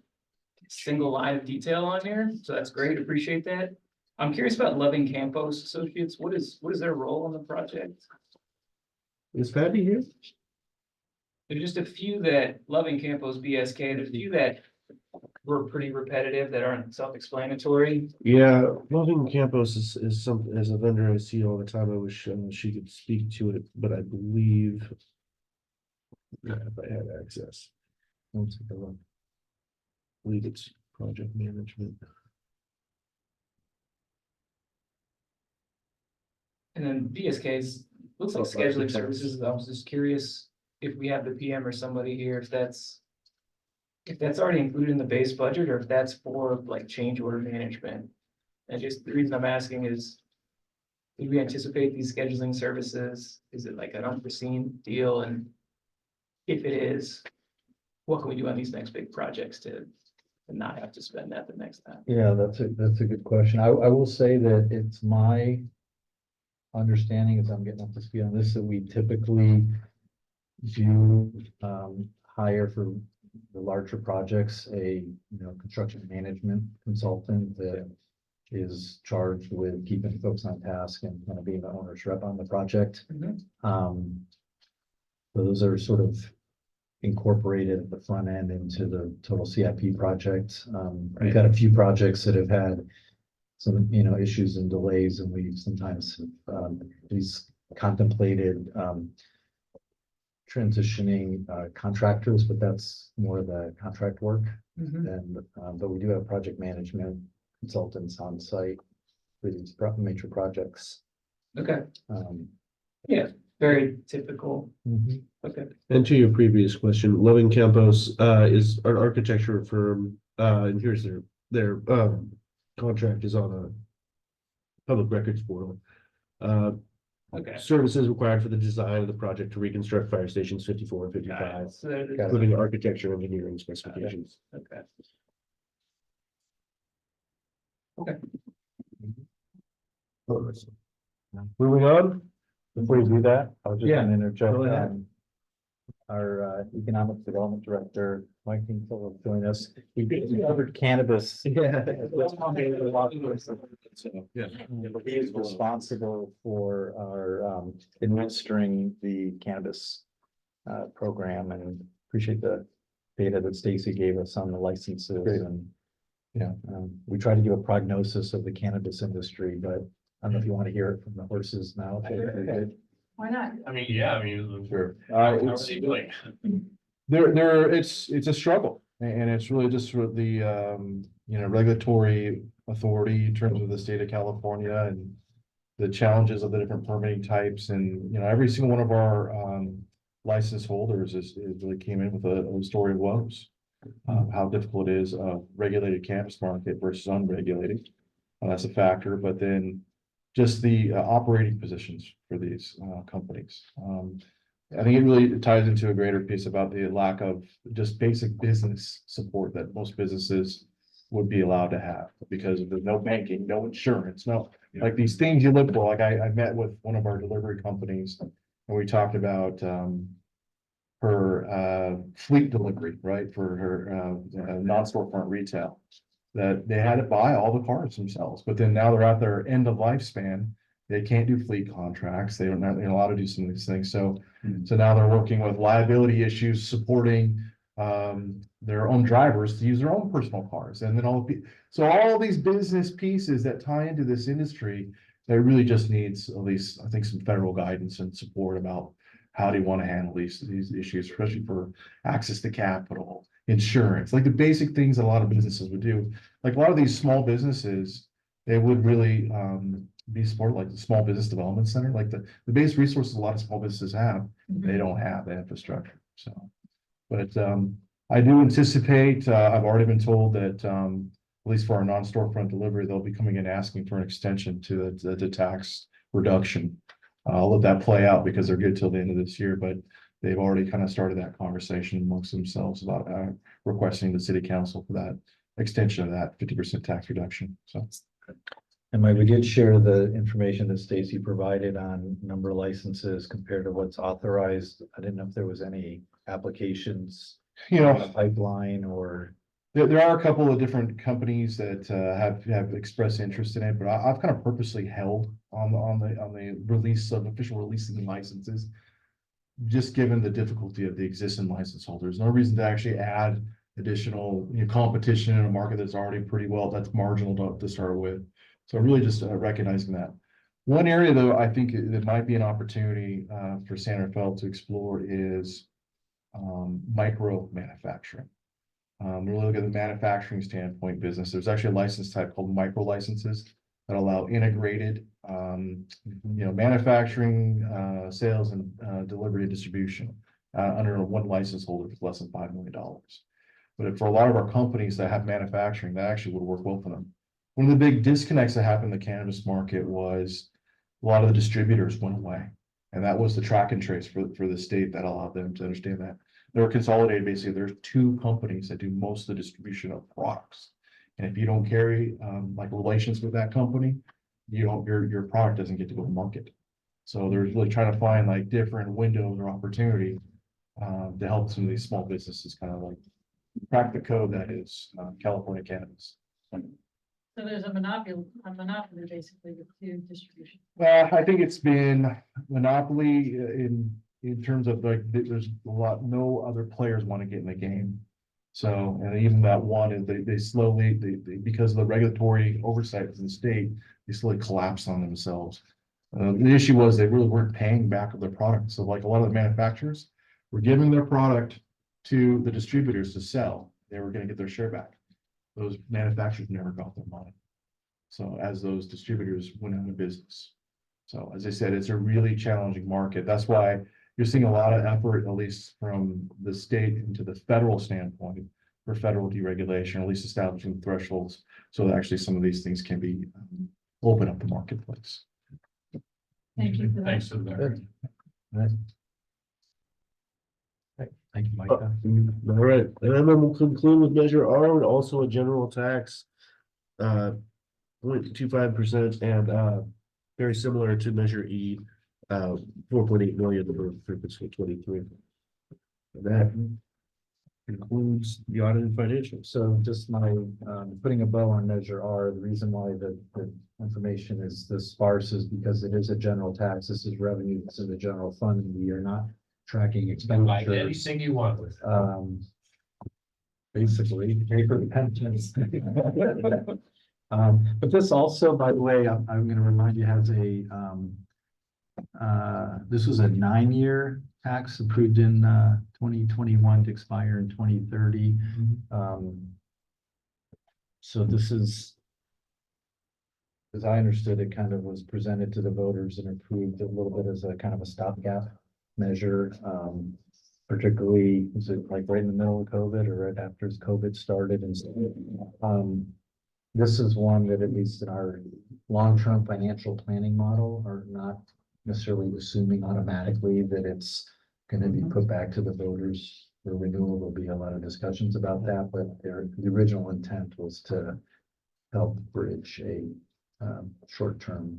single line of detail on here. So that's great. Appreciate that. I'm curious about Loving Campos Associates. What is their role on the project? Is Patty here? There's just a few that Loving Campos BSK, there's a few that were pretty repetitive that aren't self-explanatory. Yeah, Loving Campos is a vendor I see all the time. I wish she could speak to it, but I believe if I had access. Let's take a look. I believe it's project management. And then BSK's, looks like scheduling services. I was just curious if we have the PM or somebody here, if that's already included in the base budget or if that's for like change order management. And just the reason I'm asking is, do we anticipate these scheduling services? Is it like an unforeseen deal? And if it is, what can we do on these next big projects to not have to spend that the next time? Yeah, that's a good question. I will say that it's my understanding, as I'm getting up to speed on this, that we typically do hire for the larger projects, a construction management consultant that is charged with keeping folks on task and kind of being the owner's rep on the project. So those are sort of incorporated at the front end into the total CIP project. We've got a few projects that have had some, issues and delays, and we sometimes these contemplated transitioning contractors, but that's more of the contract work. Mhm. And, but we do have project management consultants on site for these major projects. Okay, Um, very typical. Okay. And to your previous question, Loving Campos is an architecture firm, and here's their contract is on a public records portal. Okay. Services required for the design of the project to reconstruct fire stations 54 and Got 55, it. So there's- including architecture engineering specifications. Okay. Moving on. Before you do that, I was just Yeah, gonna interject, go ahead. our economic development director, Mike Kinsella, will join us. We covered cannabis. Yeah. Yeah. He is responsible for our administering the cannabis program, and appreciate the data that Stacy gave us on the licenses. Great. And yeah, we try to give a prognosis of the cannabis industry, but I don't know if you want to hear it from the horses now. Why not? I mean, yeah, I mean. Sure. How are they doing? It's a struggle, and it's really just sort of the, regulatory authority in terms of the state of California and the challenges of the different permitting types, and, every single one of our, license holders is really came in with a story of woes. How difficult it is, regulated cannabis market versus unregulated. That's a factor, but then just the operating positions for these companies. I think it really ties into a greater piece about the lack of just basic business support that most businesses would be allowed to have, because of the no banking, no insurance, like these things you look for. Like I met with one of our delivery companies and we talked about her fleet delivery, right, for her non-storefront retail. That they had to buy all the cars themselves, but then now they're at their end of lifespan. They can't do fleet contracts. They're not allowed to do some of these things. So now they're working with liability issues, supporting their own drivers to use their own personal cars. And then all these business pieces that tie into this industry, that really just needs at least, I think, some federal guidance and support about how do you want to handle these issues, especially for access to capital, insurance, like the basic things that a lot of businesses would do. Like a lot of these small businesses, they would really be supported, like the Small Business Development Center, like the base resources a lot of small businesses have, they don't have the infrastructure, so. But I do anticipate, I've already been told that at least for our non-storefront delivery, they'll be coming in asking for an extension to the tax reduction. I'll let that play out because they're good till the end of this year, but they've already kind of started that conversation amongst themselves about requesting the city council for that extension of that 50% tax reduction, so. And Mike, we did share the information that Stacy provided on number of licenses compared to what's authorized. I didn't know if there was any applications in the pipeline or. There are a couple of different companies that have expressed interest in it, but I've kind of purposely held on the release of official releasing the licenses. Just given the difficulty of the existing license holders, no reason to actually add additional competition in a market that's already pretty well, that's marginal to start with. So really just recognizing that. One area though, I think that might be an opportunity for San Rafael to explore is micro manufacturing. Really look at the manufacturing standpoint business. There's actually a license type called micro licenses that allow integrated, manufacturing, sales and delivery and distribution under one license holder for less than $5 million. But for a lot of our companies that have manufacturing, that actually would work well for them. One of the big disconnects that happened in the cannabis market was a lot of the distributors went away. And that was the track and trace for the state that allowed them to understand that. They were consolidated. Basically, there's two companies that do most of the distribution of products. And if you don't carry like relations with that company, your product doesn't get to go to market. So they're really trying to find like different windows or opportunity to help some of these small businesses kind of like crack the code that is California cannabis. So there's a monopoly basically with two distribution. I think it's been monopoly in terms of like, there's no other players want to get in the game. So, and even that one, and they slowly, because of the regulatory oversight in the state, they slowly collapsed on themselves. The issue was they really weren't paying back of their products. So like a lot of the manufacturers were giving their product to the distributors to sell. they were gonna get their share back. Those manufacturers never got their money. So as those distributors went out of business. So as I said, it's a really challenging market. That's why you're seeing a lot of effort, at least from the state into the federal standpoint, for federal deregulation, or at least establishing thresholds, so that actually some of these things can be open up the marketplace. Thank you for that. Thanks for that. Thank you, Mike. All right, and then we'll conclude with Measure R, also a general tax. 0.25% and very similar to Measure E, 4.8 million for fiscal 23. That concludes the audited financials. So just my, putting a bow on Measure R, the reason why the information is this sparse is because it is a general tax. This is revenue, this is a general fund. We are not tracking Like expenditures. anything you want with. Basically, pay for the pensions. But this also, by the way, I'm gonna remind you, has a, this was a 9-year tax approved in 2021 to expire in 2030. So this is, as I understood, it kind of was presented to the voters and approved a little bit as a kind of a stopgap measure. Particularly, was it like right in the middle of COVID or right after COVID started? And so, this is one that, at least in our long-term financial planning model, are not necessarily assuming automatically that it's going to be put back to the voters for renewal. There'll be a lot of discussions about that, but the original intent was to help bridge a short-term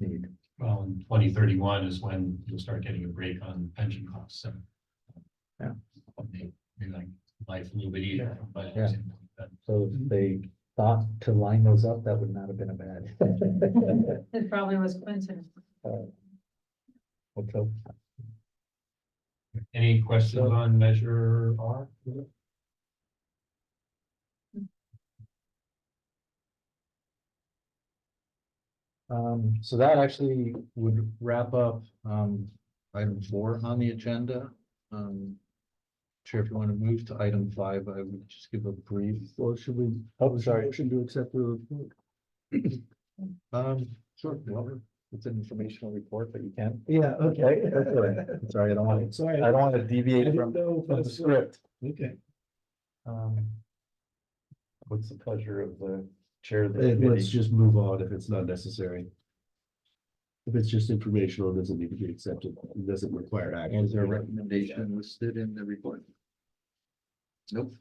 need. Well, in 2031 is when you'll start getting a break on pension costs, so. Yeah. Maybe like life a little bit easier, but. Yeah. So if they thought to line those up, that would not have been a bad. It probably was coincidence. Let's hope. Any questions on Measure R? So that actually would wrap up, item 4 on the agenda. Chair, if you want to move to item 5, I would just give a brief. Well, should we? Oh, sorry. Motion to accept the report. Sure. Well, it's an informational report, but you can. Yeah, okay. Sorry, I don't want to, Sorry. I don't want to I deviate didn't from know if the that's- script. Okay. What's the pleasure of the chair of the Let's committee? just move on if it's not necessary. If it's just informational, it doesn't need to be accepted. It doesn't require action. Is there a recommendation listed in the report? Nope.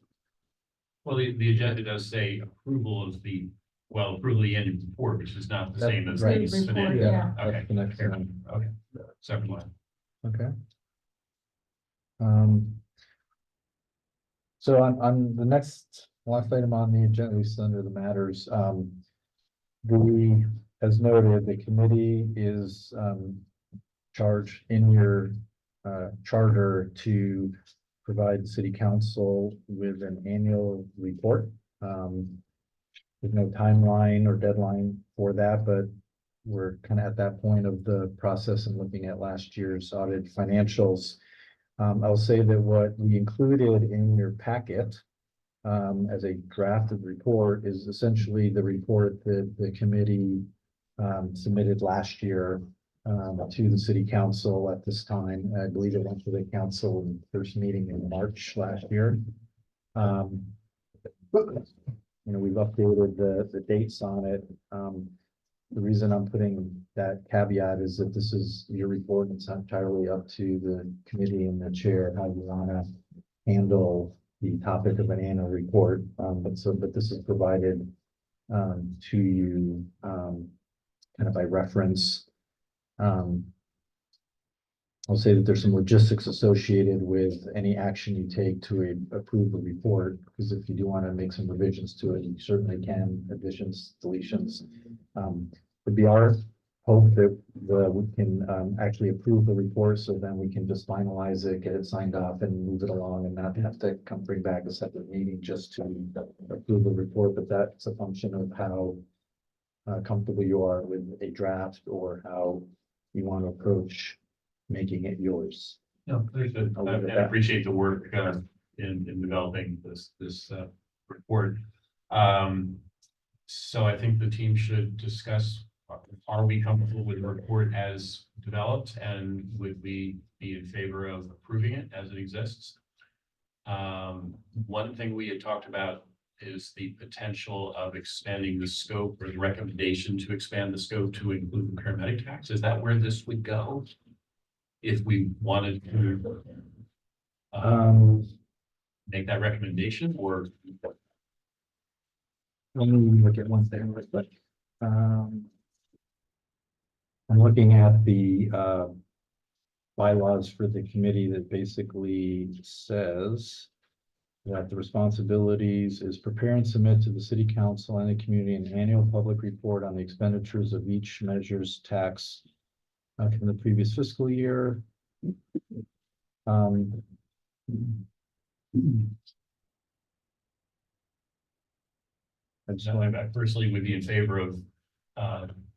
Well, the agenda does say approval of the, approval of the annual report, which is not the That's same as. right. the Report, financial. yeah. Okay, That's the next fair one. enough. Okay, separate line. Okay. So on the last item on the agenda, at least under the matters, as noted, the committee is, charged in your, charter to provide the city council with an annual report. There's no timeline or deadline for that, but we're kind of at that point of the process and looking at last year's audited financials. I'll say that what we included in your packet as a drafted report is essentially the report that the committee submitted last year to the city council at this time. I believe it went to the council in the first meeting in March last year. We've updated the dates on it. The reason I'm putting that caveat is that this is your report. It's entirely up to the committee and the chair how you want to handle the topic of an annual report. But this is provided to you kind of by reference. I'll say that there's some logistics associated with any action you take to approve a report, because if you do want to make some revisions to it, you certainly can, additions, deletions. It'd be our hope that we can actually approve the report, so then we can just finalize it, get it signed off and move it along and not have to bring back a separate meeting just to approve the report. But that's a function of how comfortable you are with a draft or how you want to approach making it yours. No, there's I'll leave it at I that. appreciate the work in developing this report. So I think the team should discuss, are we comfortable with the report as developed, and would we be in favor of approving it as it exists? One thing we had talked about is the potential of expanding the scope, or the recommendation to expand the scope to include the paramedic tax. Is that where this would go? If we wanted to make that recommendation, or let me look at one thing real quick. I'm looking at the bylaws for the committee that basically says that the responsibilities is prepare and submit to the city council and the community an annual public report on the expenditures of each measure's tax from the previous fiscal year. I just want I personally would be in favor of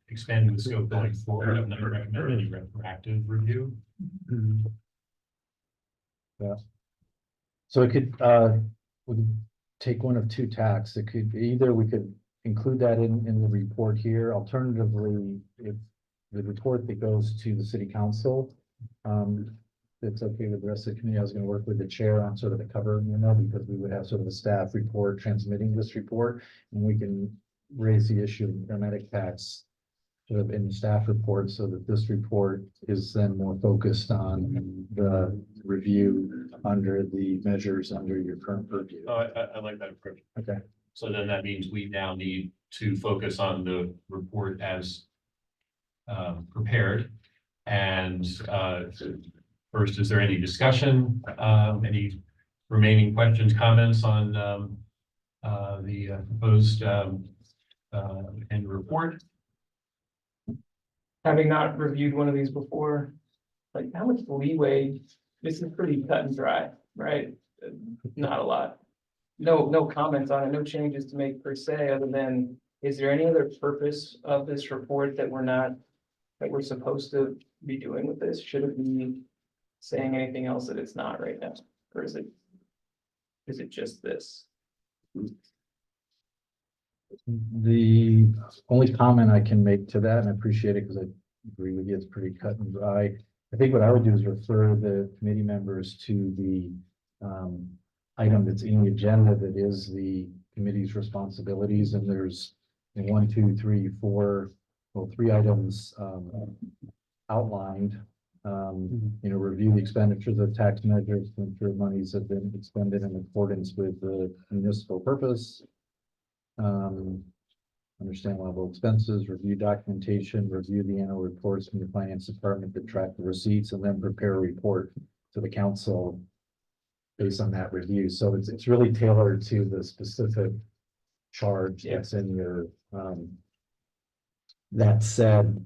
expanding the scope going forward. I've never recommended any retroactive review. Yeah. So it could, we could take one of two tacks. It could either we could include that in the report here. Alternatively, if the report that goes to the city council, it's okay with the rest of the committee. I was going to work with the chair on sort of the cover, because we would have sort of a staff report transmitting this report, and we can raise the issue of paramedic tax sort of in the staff report, so that this report is then more focused on the review under the measures under your current purview. Oh, I like that approach. Okay. So then that means we now need to focus on the report as prepared. And first, is there any discussion, any remaining questions, comments on the proposed end report? Having not reviewed one of these before, like how much leeway, this is pretty cut and dry, right? Not a lot. No comments on it, no changes to make per se, other than, is there any other purpose of this report that we're supposed to be doing with this? Should it be saying anything else that it's not right now? Or is it just this? The only comment I can make to that, and I appreciate it because I agree with you, it's pretty cut and dry. I think what I would do is refer the committee members to the item that's in the agenda that is the committee's responsibilities, and there's 1, 2, 3, 4, well, 3 items outlined. Review the expenditures of tax measures to ensure monies have been expended in accordance with the municipal purpose. Understand level expenses, review documentation, review the annual reports from the finance department to track the receipts, and then prepare a report to the council based on that review. So it's really tailored to the specific charge that's in your, that said,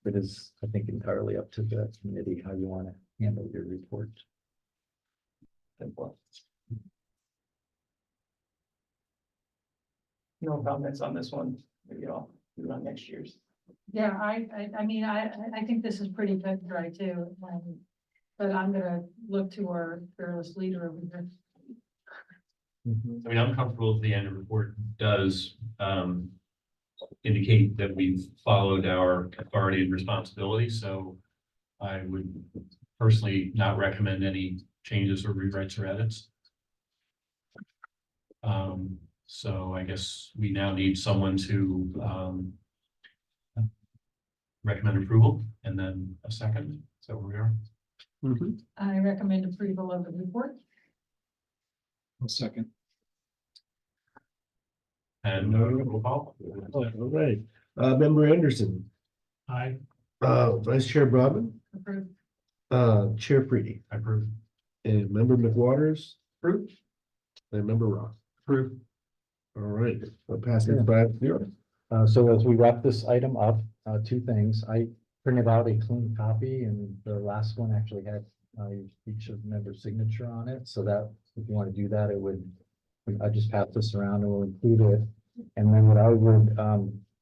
it is, I think, entirely up to the committee how you want to handle your report. Simple. No comments on this one, maybe I'll do it on next year's. Yeah, I mean, I think this is pretty cut and dry too. But I'm gonna look to our fearless leader over here. I mean, I'm comfortable if the annual report does indicate that we've followed our authority and responsibility. So I would personally not recommend any changes or rewrites or edits. So I guess we now need someone to recommend approval, and then a second. So where we are. I recommend approval of the report. Second. And roll call. All right, Member Anderson, Aye. Vice Chair Brodman, Approved. Chair Preety, I approve. and Member McWaters, Approved. and Member Roth. Approve. All right, I'll pass it by 0. So as we wrap this item up, 2 things. I printed out a clean copy, and the last one actually had each of the members' signature on it. So that if you want to do that, I just pass this around and we'll include it. And then what I would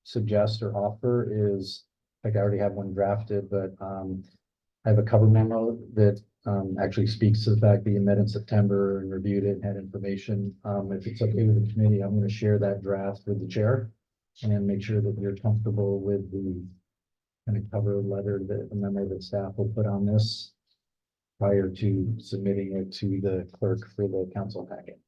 suggest or offer is, like I already have one drafted, but I have a cover memo that actually speaks to the fact that you met in September and reviewed it and had information. If it's okay with the committee, I'm gonna share that draft with the chair and make sure that you're comfortable with the kind of cover letter that a member of the staff will put on this prior to submitting it to the clerk for the council packet.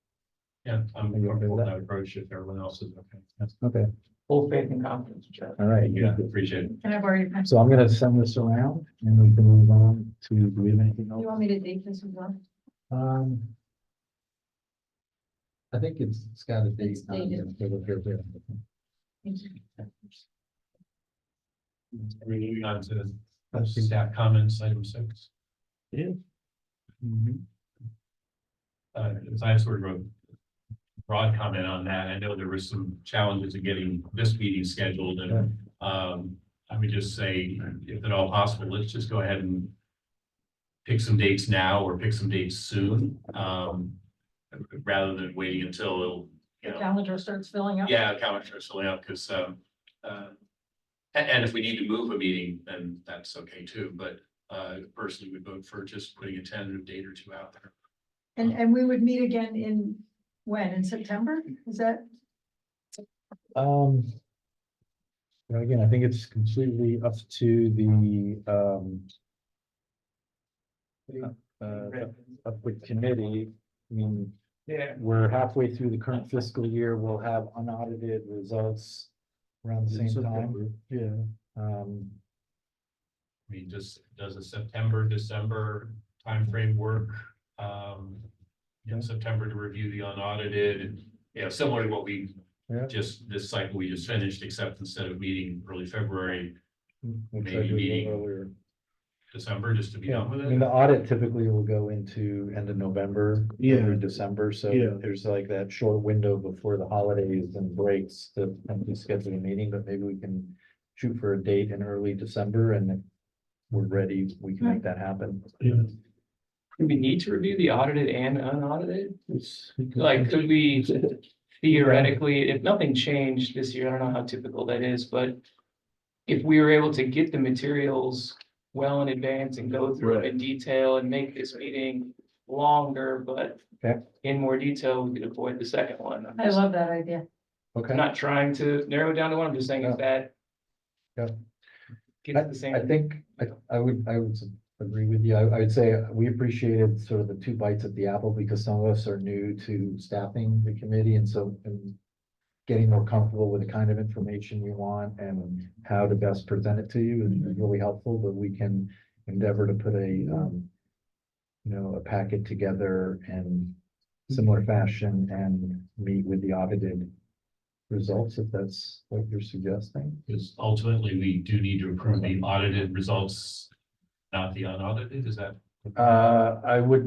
Yeah, I'm Are you okay comfortable with with that? that approach if everyone else is okay. Okay, Full faith and confidence, Jeff. all right. Yeah, appreciate it. And I've already, So I'm gonna send this around and we can move on to, do we have anything you else? want me to date this as well? I think it's got a date. It's dated. Thank you. We're moving on to staff comments, item 6. Yeah. As I sort of wrote broad comment on that, I know there were some challenges in getting this meeting scheduled and, I would just say, if at all possible, let's just go ahead and pick some dates now or pick some dates soon, rather than waiting until, you The know, calendar starts filling up. yeah, calendar filling up, because, and if we need to move a meeting, then that's okay too, but, personally would vote for just putting a tentative date or two out there. And we would meet again in, when, in September? Is that? Well, again, I think it's completely up to up with committee. I mean, Yeah. we're halfway through the current fiscal year. We'll have unaudited results around the same time. Yeah. I mean, does a September, December timeframe work? In September to review the unaudited, and, you know, similar to what we Yeah. just, this cycle we just finished, except instead of meeting early February, We'll try maybe to do it meeting earlier. December, just to be Yeah, done with I mean, the it. audit typically will go into end of November. Yeah. Early December, so Yeah. there's like that short window before the holidays and breaks to potentially schedule a meeting, but maybe we can shoot for a date in early December, and if we're ready, we can make that happen. Yeah. Do we need to review the audited and unaudited? It's- Like, could we theoretically, if nothing changed this year, I don't know how typical that is, but if we were able to get the materials well in advance and go through it in detail and make this meeting longer, but Okay. in more detail, we could avoid the second one. I love that idea. Okay. I'm not trying to narrow it down to one, I'm just saying if that Yeah. gets the same. I think, I would agree with you. I would say we appreciated sort of the two bites at the apple because some of us are new to staffing the committee, and so, and getting more comfortable with the kind of information you want and how to best present it to you is really helpful, but we can endeavor to put a packet together in similar fashion and meet with the audited results, if that's what you're suggesting. Because ultimately, we do need to approve the audited results, not the unaudited, is that? I would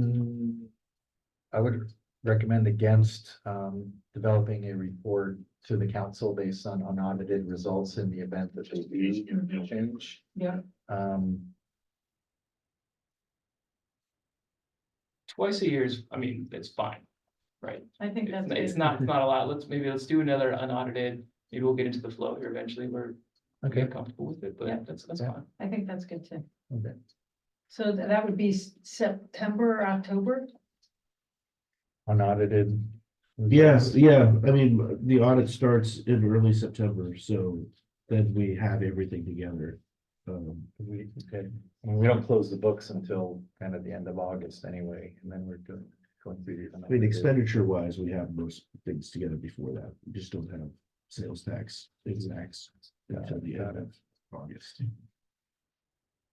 recommend against, developing a report to the council based on unaudited results in the event that they do change. Yeah. Twice a year is, I mean, it's fine, right? I think that's. It's good. not a lot. Let's do another unaudited. Maybe we'll get into the flow here eventually. We're Okay. comfortable with it, Yeah. but that's Yeah. fine. I think that's good too. Okay. So that would be September, October? Unaudited. Yes, yeah, I mean, the audit starts in early September, so then we have everything together. Okay, I mean, we don't close the books until kind of the end of August anyway, and then we're going through these. I mean, expenditure wise, we have most things together before that. We just don't have sales tax exacts until the end of August.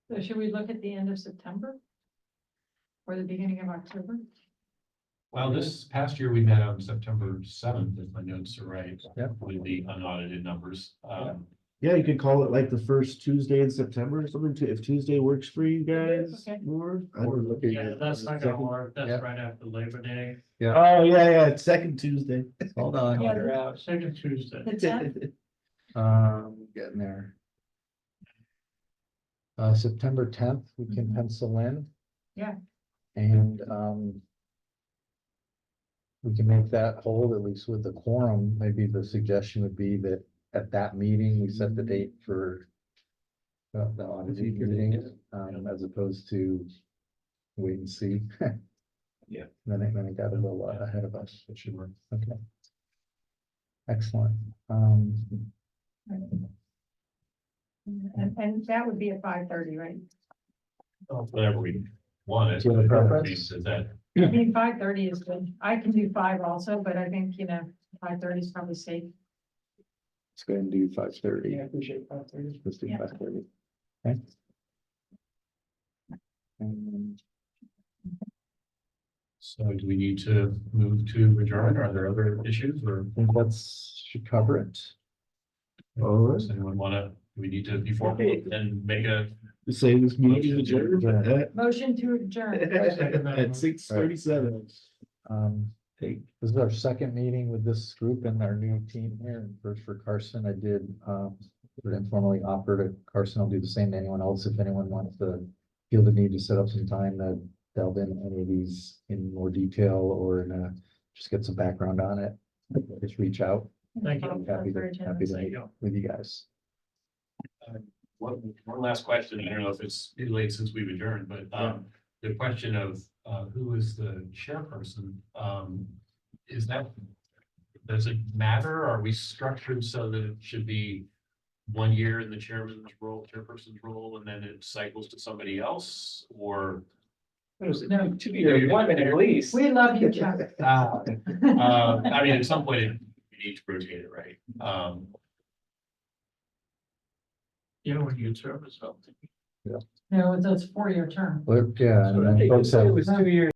So should we look at the end of September? Or the beginning of October? Well, this past year, we met on September 7th, if my notes are right. Yeah. With the unaudited numbers. Yeah, you could call it like the first Tuesday in September or something, if Tuesday works for you guys Okay. more. I don't know. Yeah, that's not gonna work. Yeah. That's right after Labor Day. Oh, yeah, it's second Tuesday. Hold on. Yeah. You're out. Second Tuesday. The 10th? Getting there. September 10th, we can pencil in. Yeah. And, we can make that hold, at least with the quorum. Maybe the suggestion would be that at that meeting, we set the date for the auditing meeting, as opposed to, wait and see. Yeah. Then it got a little ahead of us. It should work. Okay. Excellent. And that would be at 5:30, right? Whatever we want. Do you have a preference? Is that, I mean, 5:30 is good. I can do 5 also, but I think, 5:30 is probably safe. Let's go ahead and do 5:30. Yeah, I appreciate that. Let's do Yeah. 5:30. Okay. Um, so do we need to move to adjourn? Are there other issues or I think that's should cover it. All right. does anyone wanna, do we need to before and make a, To say this meeting is adjourned Motion to adjourn. at 6:37. Hey, this is our second meeting with this group and our new team here. And first for Carson, I did sort of informally offer to Carson. I'll do the same to anyone else. If anyone wants to feel the need to set up some time to delve in any of these in more detail or just get some background on it, just reach out. Thank you. I'm happy to Thank meet you. with you guys. one last question. I don't know if it's too late since we've adjourned, but the question of who is the chairperson, is that, does it matter? Are we structured so that it should be 1 year in the chairman's role, chairperson's role, and then it cycles to somebody else, or? No, to be the one at least. We love you, Chuck. I mean, at some point, we need to rotate it, right? Yeah, when you serve as well. No, it's a 4-year term. But yeah, and then folks It have was 2 years.